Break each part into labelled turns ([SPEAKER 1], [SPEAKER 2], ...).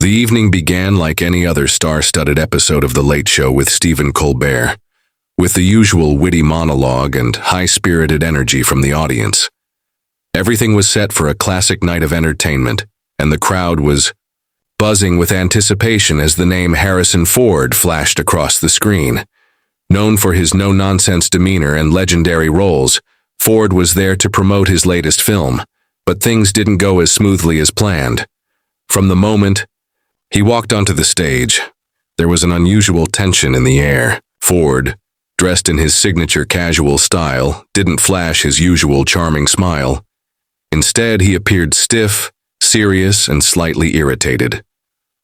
[SPEAKER 1] The evening began like any other star-studded episode of The Late Show with Stephen Colbert, with the usual witty monologue and high-spirited energy from the audience. Everything was set for a classic night of entertainment, and the crowd was buzzing with anticipation as the name Harrison Ford flashed across the screen. Known for his no-nonsense demeanor and legendary roles, Ford was there to promote his latest film, but things didn't go as smoothly as planned. From the moment he walked onto the stage, there was an unusual tension in the air. Ford, dressed in his signature casual style, didn't flash his usual charming smile. Instead, he appeared stiff, serious, and slightly irritated.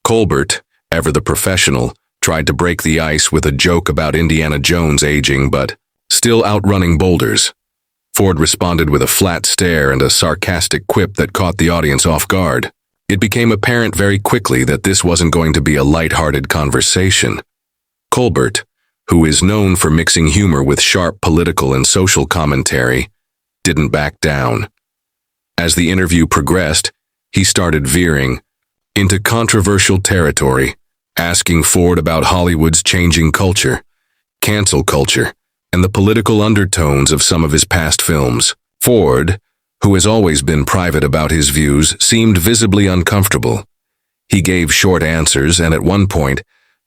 [SPEAKER 1] Colbert, ever the professional, tried to break the ice with a joke about Indiana Jones aging but still outrunning boulders. Ford responded with a flat stare and a sarcastic quip that caught the audience off guard. It became apparent very quickly that this wasn't going to be a light-hearted conversation. Colbert, who is known for mixing humor with sharp political and social commentary, didn't back down. As the interview progressed, he started veering into controversial territory, asking Ford about Hollywood's changing culture, cancel culture, and the political undertones of some of his past films. Ford, who has always been private about his views, seemed visibly uncomfortable. He gave short answers and at one point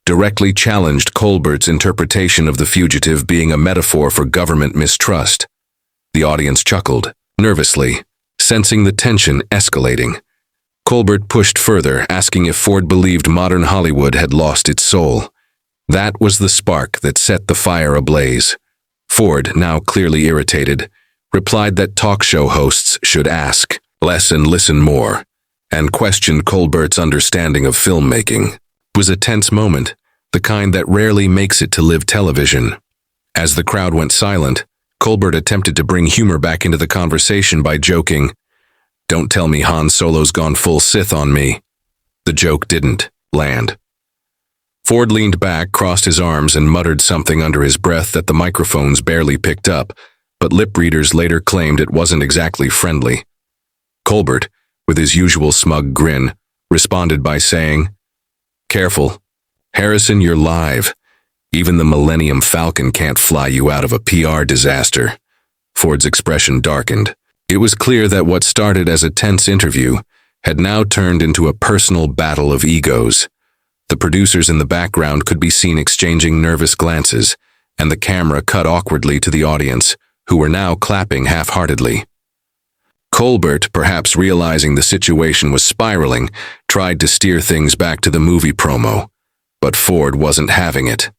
[SPEAKER 1] directly challenged Colbert's interpretation of The Fugitive being a metaphor for government mistrust. The audience chuckled, nervously, sensing the tension escalating. Colbert pushed further, asking if Ford believed modern Hollywood had lost its soul. That was the spark that set the fire ablaze. Ford, now clearly irritated, replied that talk show hosts should ask less and listen more, and questioned Colbert's understanding of filmmaking. It was a tense moment, the kind that rarely makes it to live television. As the crowd went silent, Colbert attempted to bring humor back into the conversation by joking, "Don't tell me Han Solo's gone full Sith on me." The joke didn't land. Ford leaned back, crossed his arms, and muttered something under his breath that the microphones barely picked up, but lip readers later claimed it wasn't exactly friendly. Colbert, with his usual smug grin, responded by saying, "Careful. Harrison, you're live. Even the Millennium Falcon can't fly you out of a PR disaster." Ford's expression darkened. It was clear that what started as a tense interview had now turned into a personal battle of egos. The producers in the background could be seen exchanging nervous glances, and the camera cut awkwardly to the audience, who were now clapping half-heartedly. Colbert, perhaps realizing the situation was spiraling, tried to steer things back to the movie promo, but Ford wasn't having it.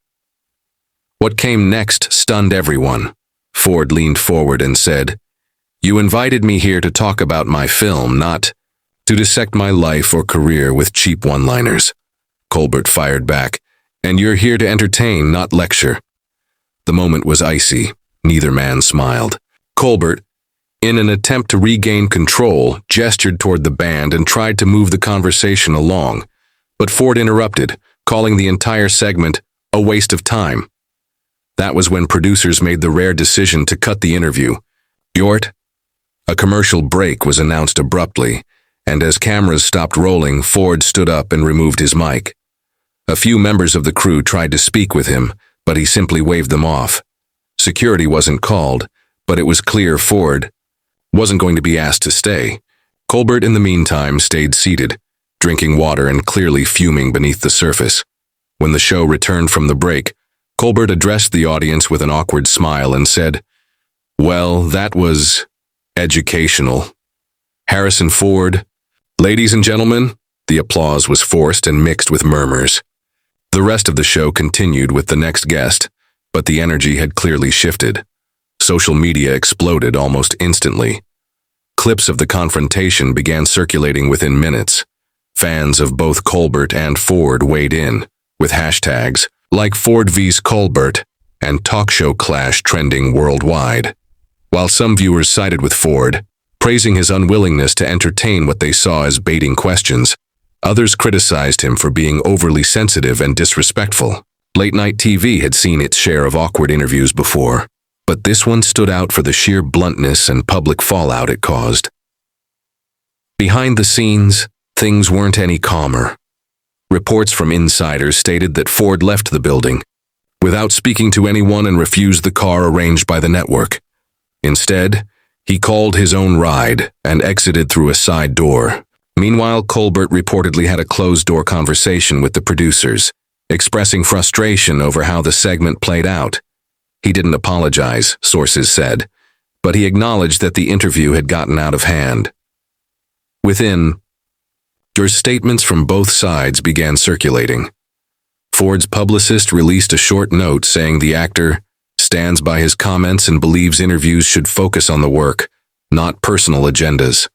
[SPEAKER 1] What came next stunned everyone. Ford leaned forward and said, "You invited me here to talk about my film, not to dissect my life or career with cheap one-liners." Colbert fired back, "And you're here to entertain, not lecture." The moment was icy. Neither man smiled. Colbert, in an attempt to regain control, gestured toward the band and tried to move the conversation along, but Ford interrupted, calling the entire segment a waste of time. That was when producers made the rare decision to cut the interview. "Yort." A commercial break was announced abruptly, and as cameras stopped rolling, Ford stood up and removed his mic. A few members of the crew tried to speak with him, but he simply waved them off. Security wasn't called, but it was clear Ford wasn't going to be asked to stay. Colbert, in the meantime, stayed seated, drinking water and clearly fuming beneath the surface. When the show returned from the break, Colbert addressed the audience with an awkward smile and said, "Well, that was educational. Harrison Ford." Ladies and gentlemen, the applause was forced and mixed with murmurs. The rest of the show continued with the next guest, but the energy had clearly shifted. Social media exploded almost instantly. Clips of the confrontation began circulating within minutes. Fans of both Colbert and Ford weighed in, with hashtags like Ford vs. Colbert and talk show clash trending worldwide. While some viewers sided with Ford, praising his unwillingness to entertain what they saw as baiting questions, others criticized him for being overly sensitive and disrespectful. Late-night TV had seen its share of awkward interviews before, but this one stood out for the sheer bluntness and public fallout it caused. Behind the scenes, things weren't any calmer. Reports from insiders stated that Ford left the building without speaking to anyone and refused the car arranged by the network. Instead, he called his own ride and exited through a side door. Meanwhile, Colbert reportedly had a closed-door conversation with the producers, expressing frustration over how the segment played out. He didn't apologize, sources said, but he acknowledged that the interview had gotten out of hand. Within, statements from both sides began circulating. Ford's publicist released a short note saying the actor stands by his comments and believes interviews should focus on the work, not personal agendas.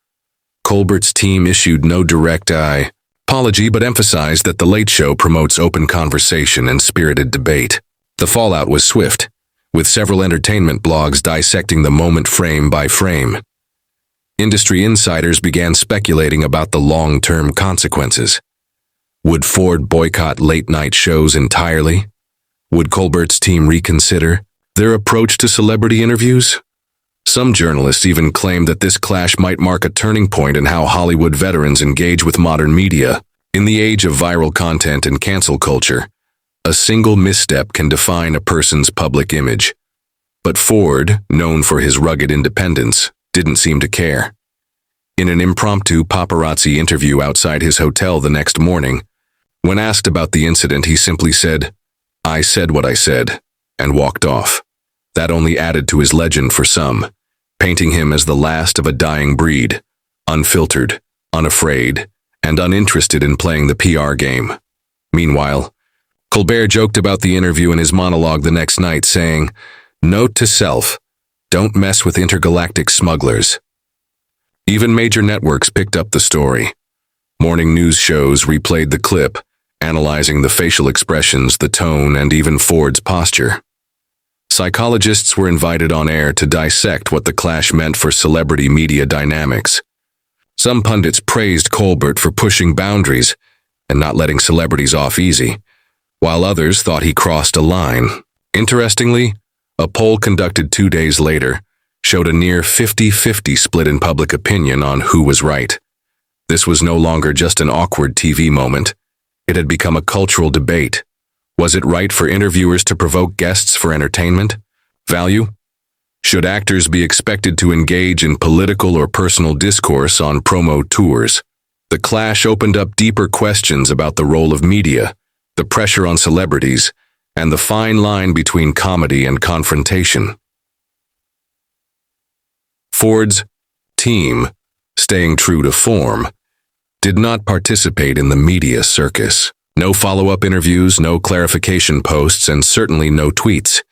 [SPEAKER 1] Colbert's team issued no direct apology but emphasized that The Late Show promotes open conversation and spirited debate. The fallout was swift, with several entertainment blogs dissecting the moment frame by frame. Industry insiders began speculating about the long-term consequences. Would Ford boycott late-night shows entirely? Would Colbert's team reconsider their approach to celebrity interviews? Some journalists even claimed that this clash might mark a turning point in how Hollywood veterans engage with modern media. In the age of viral content and cancel culture, a single misstep can define a person's public image. But Ford, known for his rugged independence, didn't seem to care. In an impromptu paparazzi interview outside his hotel the next morning, when asked about the incident, he simply said, "I said what I said," and walked off. That only added to his legend for some, painting him as the last of a dying breed, unfiltered, unafraid, and uninterested in playing the PR game. Meanwhile, Colbert joked about the interview in his monologue the next night, saying, "Note to self, don't mess with intergalactic smugglers." Even major networks picked up the story. Morning news shows replayed the clip, analyzing the facial expressions, the tone, and even Ford's posture. Psychologists were invited on air to dissect what the clash meant for celebrity media dynamics. Some pundits praised Colbert for pushing boundaries and not letting celebrities off easy, while others thought he crossed a line. Interestingly, a poll conducted 2 days later showed a near 50-50 split in public opinion on who was right. This was no longer just an awkward TV moment. It had become a cultural debate. Was it right for interviewers to provoke guests for entertainment value? Should actors be expected to engage in political or personal discourse on promo tours? The clash opened up deeper questions about the role of media, the pressure on celebrities, and the fine line between comedy and confrontation. Ford's team, staying true to form, did not participate in the media circus. No follow-up interviews, no clarification posts, and certainly no tweets.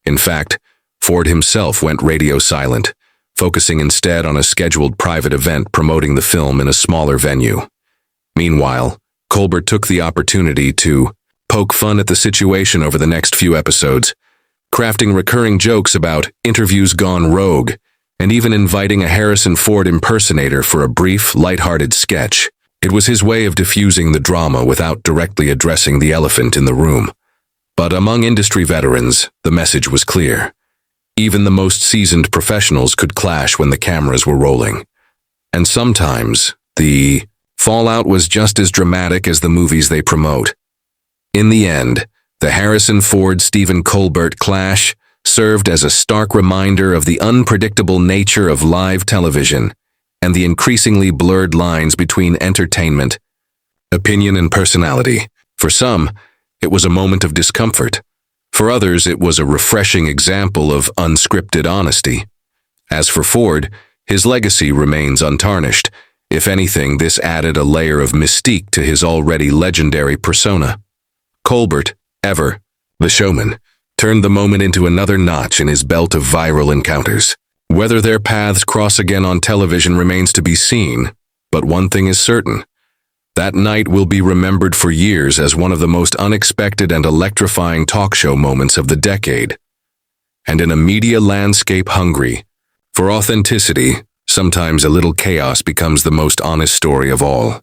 [SPEAKER 1] In fact, Ford himself went radio silent, focusing instead on a scheduled private event promoting the film in a smaller venue. Meanwhile, Colbert took the opportunity to poke fun at the situation over the next few episodes, crafting recurring jokes about interviews gone rogue, and even inviting a Harrison Ford impersonator for a brief, lighthearted sketch. It was his way of diffusing the drama without directly addressing the elephant in the room. But among industry veterans, the message was clear. Even the most seasoned professionals could clash when the cameras were rolling. And sometimes, the fallout was just as dramatic as the movies they promote. In the end, the Harrison Ford-Stephen Colbert clash served as a stark reminder of the unpredictable nature of live television and the increasingly blurred lines between entertainment, opinion, and personality. For some, it was a moment of discomfort. For others, it was a refreshing example of unscripted honesty. As for Ford, his legacy remains untarnished. If anything, this added a layer of mystique to his already legendary persona. Colbert, ever the showman, turned the moment into another notch in his belt of viral encounters. Whether their paths cross again on television remains to be seen, but one thing is certain. That night will be remembered for years as one of the most unexpected and electrifying talk show moments of the decade. And in a media landscape hungry for authenticity, sometimes a little chaos becomes the most honest story of all.